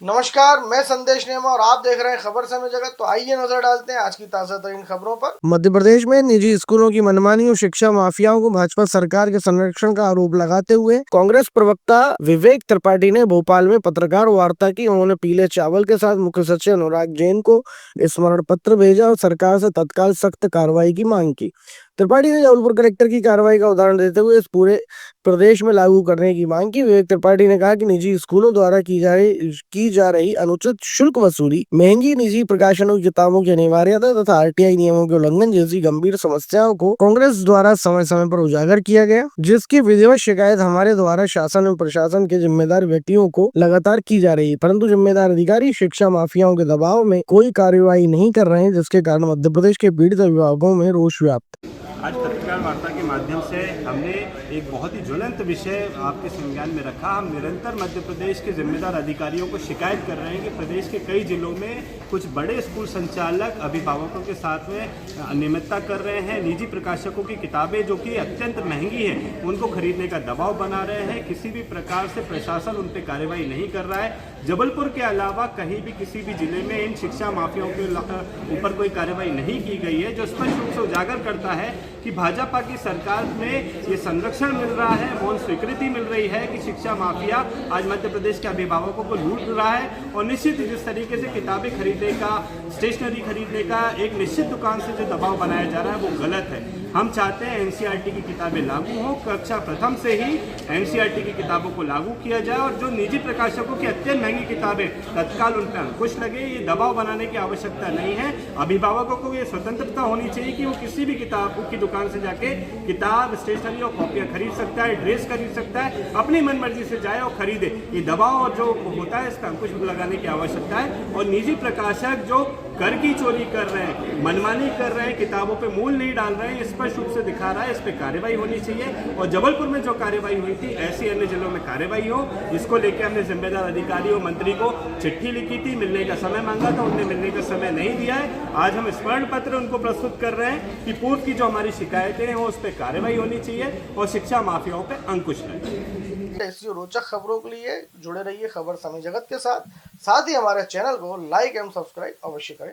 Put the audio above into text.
नमस्कार, मैं संदेश नेमा और आप देख रहे हैं खबर समय जगत। तो आइए नजर डालते हैं आज की ताजा तरीन खबरों पर। मध्य प्रदेश में निजी स्कूलों की मनमानी और शिक्षा माफियाओं को भाजपा सरकार के संरक्षण का आरोप लगाते हुए कांग्रेस प्रवक्ता विवेक त्रिपाठी ने भोपाल में पत्रकार वार्ता की। उन्होंने पीले चावल के साथ मुख्य सचिव अनुराग जैन को स्मरण पत्र भेजा और सरकार से तत्काल सख्त कार्रवाई की मांग की। त्रिपाठी ने जबलपुर कलेक्टर की कार्रवाई का उदाहरण देते हुए इस पूरे प्रदेश में लागू करने की मांग की। विवेक त्रिपाठी ने कहा कि निजी स्कूलों द्वारा की जा रही अनुचित शुल्क वसूली, महंगी निजी प्रकाशनों की किताबों की अनिवार्यता तथा आरटीआई नियमों के उल्लंघन जैसी गंभीर समस्याओं को कांग्रेस द्वारा समय समय पर उजागर किया गया, जिसकी विधिवत शिकायत हमारे द्वारा शासन और प्रशासन के जिम्मेदार व्यक्तियों को लगातार की जा रही है, परंतु जिम्मेदार अधिकारी शिक्षा माफियाओं के दबाव में कोई कार्यवाही नहीं कर रहे हैं, जिसके कारण मध्य प्रदेश के पीड़ित अभिभावकों में रोष व्याप्त। आज पत्रकार वार्ता के माध्यम से हमने एक बहुत ही ज्वलंत विषय आपके संज्ञान में रखा। हम निरंतर मध्य प्रदेश के जिम्मेदार अधिकारियों को शिकायत कर रहे हैं कि प्रदेश के कई जिलों में कुछ बड़े स्कूल संचालक अभिभावकों के साथ में अनियमितता कर रहे हैं। निजी प्रकाशकों की किताबें जो कि अत्यंत महंगी हैं उनको खरीदने का दबाव बना रहे हैं। किसी भी प्रकार से प्रशासन उन पर कार्रवाई नहीं कर रहा है। जबलपुर के अलावा कहीं भी किसी भी जिले में इन शिक्षा माफियाओं के ऊपर कोई कार्रवाई नहीं की गई है, जो स्पष्ट रूप से उजागर करता है कि भाजपा की सरकार में ये संरक्षण मिल रहा है, मौन स्वीकृति मिल रही है कि शिक्षा माफिया आज मध्य प्रदेश के अभिभावकों को लूट रहा है। और निश्चित जिस तरीके से किताबें खरीदने का, स्टेशनरी खरीदने का एक निश्चित दुकान से जो दबाव बनाया जा रहा है वो गलत है। हम चाहते हैं एनसीईआरटी की किताबें लागू हो, कक्षा प्रथम से ही एनसीईआरटी की किताबों को लागू किया जाए और जो निजी प्रकाशकों की अत्यंत महंगी किताबें तत्काल उन पर अंकुश लगे। ये दबाव बनाने की आवश्यकता नहीं है। अभिभावकों को ये स्वतंत्रता होनी चाहिए कि वो किसी भी किताब की दुकान से जाके किताब, स्टेशनरी और कॉपियां खरीद सकता है, ड्रेस खरीद सकता है, अपनी मनमर्जी से जाए और खरीदे। ये दबाव और जो होता है इस पर अंकुश लगाने की आवश्यकता है। और निजी प्रकाशक जो कर की चोरी कर रहे हैं, मनमानी कर रहे हैं, किताबों पे मूल नहीं डाल रहे हैं, स्पष्ट रूप से दिखा रहा है। इस पे कार्रवाई होनी चाहिए और जबलपुर में जो कार्रवाई हुई थी ऐसी अन्य जिलों में कार्रवाई हो। इसको लेकर हमने जिम्मेदार अधिकारी और मंत्री को चिट्ठी लिखी थी, मिलने का समय मांगा था, उन्हें मिलने का समय नहीं दिया है। आज हम स्मरण पत्र उनको प्रस्तुत कर रहे हैं कि पूर्व की जो हमारी शिकायतें हैं उस पर कार्रवाई होनी चाहिए और शिक्षा माफियाओं पर अंकुश रहे। ऐसी रोचक खबरों के लिए जुड़े रहिए खबर समय जगत के साथ ही हमारे चैनल को लाइक एवं सब्सक्राइब अवश्य करें।